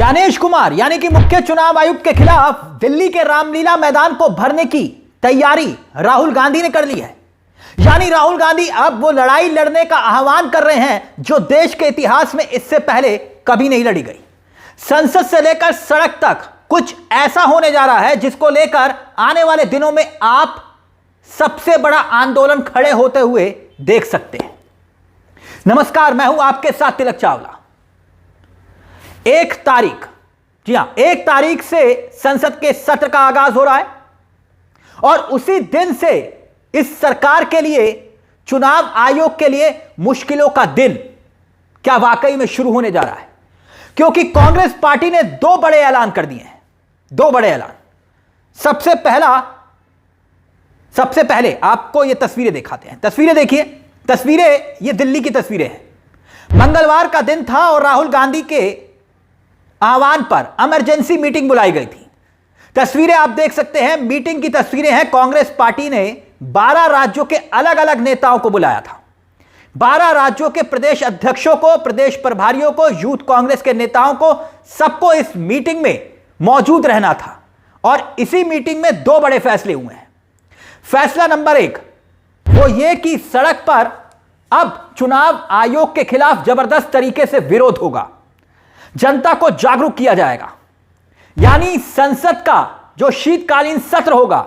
ज्ञानेश कुमार यानी कि मुख्य चुनाव आयुक्त के खिलाफ दिल्ली के रामलीला मैदान को भरने की तैयारी राहुल गांधी ने कर ली है। यानी राहुल गांधी अब वो लड़ाई लड़ने का आह्वान कर रहे हैं जो देश के इतिहास में इससे पहले कभी नहीं लड़ी गई। संसद से लेकर सड़क तक कुछ ऐसा होने जा रहा है जिसको लेकर आने वाले दिनों में आप सबसे बड़ा आंदोलन खड़े होते हुए देख सकते हैं। नमस्कार, मैं हूं आपके साथ तिलक चावला। 1 तारीख, जी हां, 1 तारीख से संसद के सत्र का आगाज हो रहा है और उसी दिन से इस सरकार के लिए, चुनाव आयोग के लिए मुश्किलों का दिन क्या वाकई में शुरू होने जा रहा है, क्योंकि कांग्रेस पार्टी ने 2 बड़े ऐलान कर दिए हैं। 2 बड़े ऐलान। सबसे पहले आपको ये तस्वीरें दिखाते हैं। तस्वीरें देखिए। तस्वीरें, ये दिल्ली की तस्वीरें हैं। मंगलवार का दिन था और राहुल गांधी के आह्वान पर इमरजेंसी मीटिंग बुलाई गई थी। तस्वीरें आप देख सकते हैं, मीटिंग की तस्वीरें हैं। कांग्रेस पार्टी ने 12 राज्यों के अलग अलग नेताओं को बुलाया था। 12 राज्यों के प्रदेश अध्यक्षों को, प्रदेश प्रभारियों को, यूथ कांग्रेस के नेताओं को, सबको इस मीटिंग में मौजूद रहना था। और इसी मीटिंग में 2 बड़े फैसले हुए हैं। फैसला नंबर 1 वो ये कि सड़क पर अब चुनाव आयोग के खिलाफ जबरदस्त तरीके से विरोध होगा, जनता को जागरूक किया जाएगा। यानी संसद का जो शीतकालीन सत्र होगा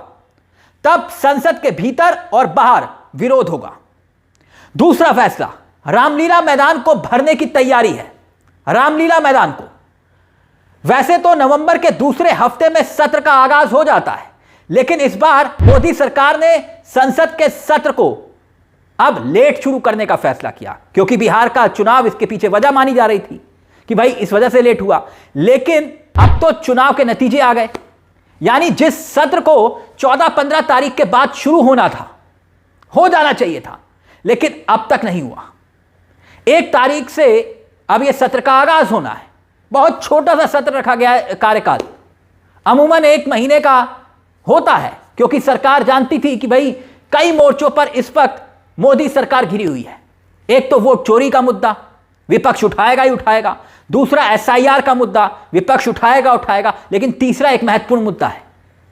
तब संसद के भीतर और बाहर विरोध होगा। दूसरा फैसला, रामलीला मैदान को भरने की तैयारी है। रामलीला मैदान को, वैसे तो नवंबर के दूसरे हफ्ते में सत्र का आगाज हो जाता है, लेकिन इस बार मोदी सरकार ने संसद के सत्र को अब लेट शुरू करने का फैसला किया, क्योंकि बिहार का चुनाव इसके पीछे वजह मानी जा रही थी कि भाई इस वजह से लेट हुआ। लेकिन अब तो चुनाव के नतीजे आ गए। यानी जिस सत्र को 14-15 तारीख के बाद शुरू होना था, हो जाना चाहिए था, लेकिन अब तक नहीं हुआ। 1 तारीख से अब यह सत्र का आगाज होना है। बहुत छोटा सा सत्र रखा गया है। कार्यकाल अमूमन 1 महीने का होता है, क्योंकि सरकार जानती थी कि भाई कई मोर्चों पर इस वक्त मोदी सरकार घिरी हुई है। एक तो वोट चोरी का मुद्दा विपक्ष उठाएगा ही उठाएगा, दूसरा SIR का मुद्दा विपक्ष उठाएगा, लेकिन तीसरा एक महत्वपूर्ण मुद्दा है।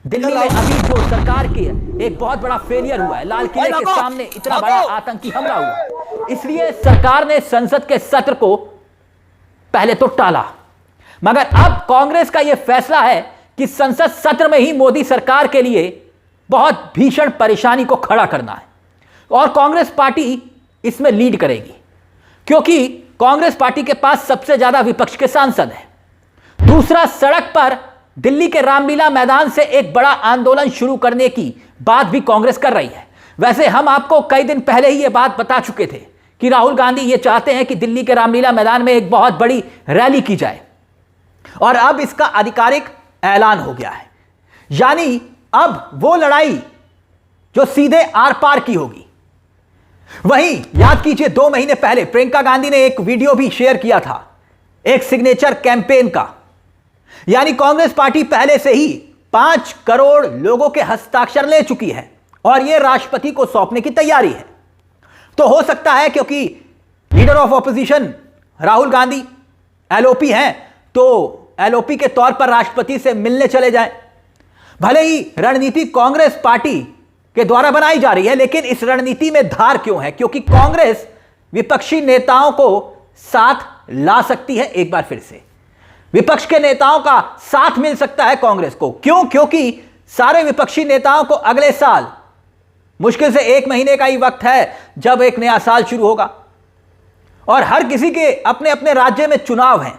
दिल्ली में अभी जो सरकार की एक बहुत बड़ा फेलियर हुआ है, लाल किले के सामने इतना बड़ा आतंकी हमला हुआ, इसलिए सरकार ने संसद के सत्र को पहले तो टाला। मगर अब कांग्रेस का यह फैसला है कि संसद सत्र में ही मोदी सरकार के लिए बहुत भीषण परेशानी को खड़ा करना है और कांग्रेस पार्टी इसमें लीड करेगी, क्योंकि कांग्रेस पार्टी के पास सबसे ज्यादा विपक्ष के सांसद हैं। दूसरा, सड़क पर दिल्ली के रामलीला मैदान से एक बड़ा आंदोलन शुरू करने की बात भी कांग्रेस कर रही है। वैसे हम आपको कई दिन पहले ही यह बात बता चुके थे कि राहुल गांधी ये चाहते हैं कि दिल्ली के रामलीला मैदान में एक बहुत बड़ी रैली की जाए, और अब इसका आधिकारिक ऐलान हो गया है। यानी अब वो लड़ाई जो सीधे आर पार की होगी। वहीं याद कीजिए 2 महीने पहले प्रियंका गांधी ने एक वीडियो भी शेयर किया था, एक सिग्नेचर कैंपेन का। यानी कांग्रेस पार्टी पहले से ही 5 करोड़ लोगों के हस्ताक्षर ले चुकी है और यह राष्ट्रपति को सौंपने की तैयारी है। तो हो सकता है, क्योंकि leader of opposition Rahul Gandhi LOP हैं, तो LOP के तौर पर राष्ट्रपति से मिलने चले जाएं। भले ही रणनीति कांग्रेस पार्टी के द्वारा बनाई जा रही है, लेकिन इस रणनीति में धार क्यों है? क्योंकि कांग्रेस विपक्षी नेताओं को साथ ला सकती है। एक बार फिर से विपक्ष के नेताओं का साथ मिल सकता है कांग्रेस को। क्यों? क्योंकि सारे विपक्षी नेताओं को अगले साल मुश्किल से 1 महीने का ही वक्त है जब एक नया साल शुरू होगा, और हर किसी के अपने अपने राज्य में चुनाव हैं।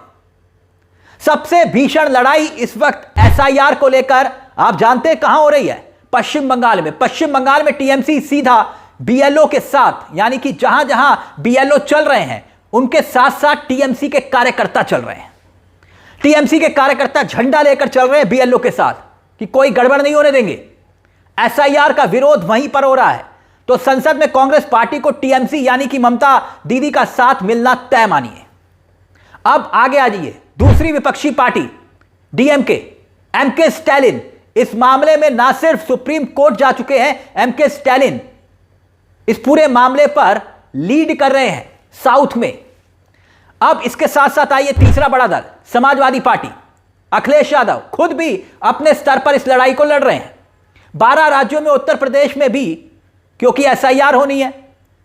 सबसे भीषण लड़ाई इस वक्त SIR को लेकर आप जानते हैं कहां हो रही है? पश्चिम बंगाल में। पश्चिम बंगाल में TMC सीधा BLO के साथ, यानी कि जहां जहां BLO चल रहे हैं उनके साथ साथ TMC के कार्यकर्ता चल रहे हैं। TMC के कार्यकर्ता झंडा लेकर चल रहे हैं BLO के साथ कि कोई गड़बड़ नहीं होने देंगे। SIR का विरोध वहीं पर हो रहा है। तो संसद में कांग्रेस पार्टी को TMC यानी कि ममता दीदी का साथ मिलना तय मानिए। अब आगे आ जाइए, दूसरी विपक्षी पार्टी DMK, MK स्टैलिन इस मामले में ना सिर्फ सुप्रीम कोर्ट जा चुके हैं, MK स्टैलिन इस पूरे मामले पर लीड कर रहे हैं साउथ में। अब इसके साथ साथ आइए तीसरा बड़ा दल समाजवादी पार्टी। अखिलेश यादव खुद भी अपने स्तर पर इस लड़ाई को लड़ रहे हैं। 12 राज्यों में, उत्तर प्रदेश में भी, क्योंकि एसआईआर होनी है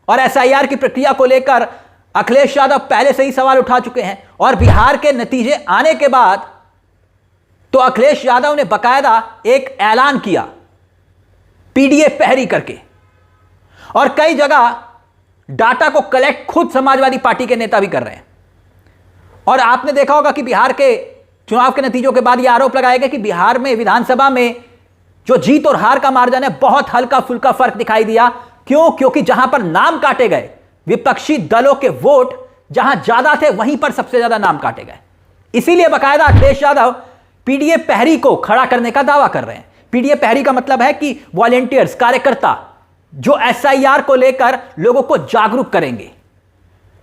और एसआईआर की प्रक्रिया को लेकर अखिलेश यादव पहले से ही सवाल उठा चुके हैं। और बिहार के नतीजे आने के बाद तो अखिलेश यादव ने बकायदा एक ऐलान किया पीडीए पहरी करके, और कई जगह डाटा को कलेक्ट खुद समाजवादी पार्टी के नेता भी कर रहे हैं। और आपने देखा होगा कि बिहार के चुनाव के नतीजों के बाद यह आरोप लगाया गया कि बिहार में विधानसभा में जो जीत और हार का मार्जिन है बहुत हल्का फुल्का फर्क दिखाई दिया। क्यों? क्योंकि जहां पर नाम काटे गए, विपक्षी दलों के वोट जहां ज्यादा थे वहीं पर सबसे ज्यादा नाम काटे गए। इसीलिए बकायदा अखिलेश यादव पीडीए पहरी को खड़ा करने का दावा कर रहे हैं। पीडीए पहरी का मतलब है कि वॉलंटियर्स, कार्यकर्ता जो एसआईआर को लेकर लोगों को जागरूक करेंगे।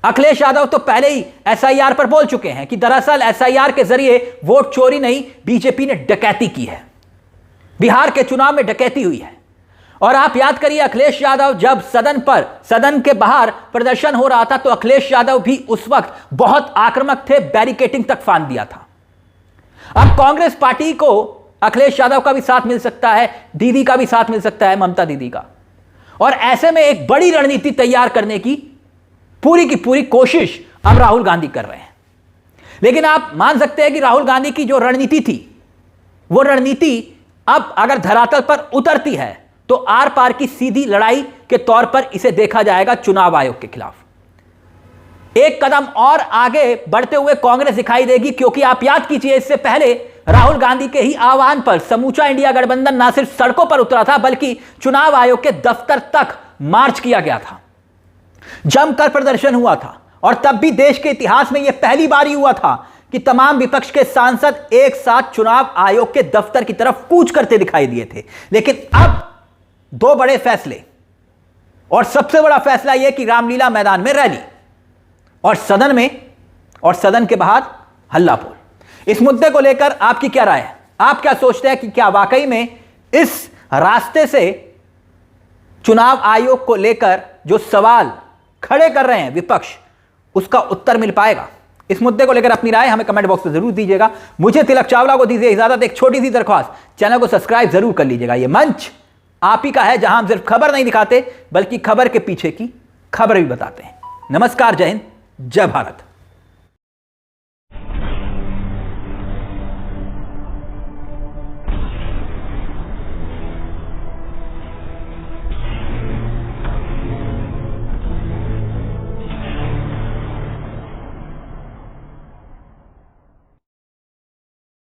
अखिलेश यादव तो पहले ही एसआईआर पर बोल चुके हैं कि दरअसल एसआईआर के जरिए वोट चोरी नहीं, बीजेपी ने डकैती की है, बिहार के चुनाव में डकैती हुई है। और आप याद करिए, अखिलेश यादव जब सदन के बाहर प्रदर्शन हो रहा था तो अखिलेश यादव भी उस वक्त बहुत आक्रामक थे, बैरिकेडिंग तक फांद दिया था। अब कांग्रेस पार्टी को अखिलेश यादव का भी साथ मिल सकता है, दीदी का भी साथ मिल सकता है, ममता दीदी का। और ऐसे में एक बड़ी रणनीति तैयार करने की पूरी कोशिश अब राहुल गांधी कर रहे हैं। लेकिन आप मान सकते हैं कि राहुल गांधी की जो रणनीति थी, वो रणनीति अब अगर धरातल पर उतरती है तो आर पार की सीधी लड़ाई के तौर पर इसे देखा जाएगा चुनाव आयोग के खिलाफ। एक कदम और आगे बढ़ते हुए कांग्रेस दिखाई देगी, क्योंकि आप याद कीजिए, इससे पहले राहुल गांधी के ही आह्वान पर समूचा इंडिया गठबंधन न सिर्फ सड़कों पर उतरा था बल्कि चुनाव आयोग के दफ्तर तक मार्च किया गया था, जमकर प्रदर्शन हुआ था। और तब भी देश के इतिहास में यह पहली बार ही हुआ था कि तमाम विपक्ष के सांसद एक साथ चुनाव आयोग के दफ्तर की तरफ कूच करते दिखाई दिए थे। लेकिन अब दो बड़े फैसले, और सबसे बड़ा फैसला यह कि रामलीला मैदान में रैली और सदन के बाहर हल्ला बोल। इस मुद्दे को लेकर आपकी क्या राय है? आप क्या सोचते हैं कि क्या वाकई में इस रास्ते से चुनाव आयोग को लेकर जो सवाल खड़े कर रहे हैं विपक्ष, उसका उत्तर मिल पाएगा? इस मुद्दे को लेकर अपनी राय हमें कमेंट बॉक्स में जरूर दीजिएगा। मुझे तिलक चावला को दीजिए इजाजत। एक छोटी सी दरख्वास्त, चैनल को सब्सक्राइब जरूर कर लीजिएगा। यह मंच आप ही का है जहां हम सिर्फ खबर नहीं दिखाते बल्कि खबर के पीछे की खबर भी बताते हैं। नमस्कार, जय हिंद, जय भारत।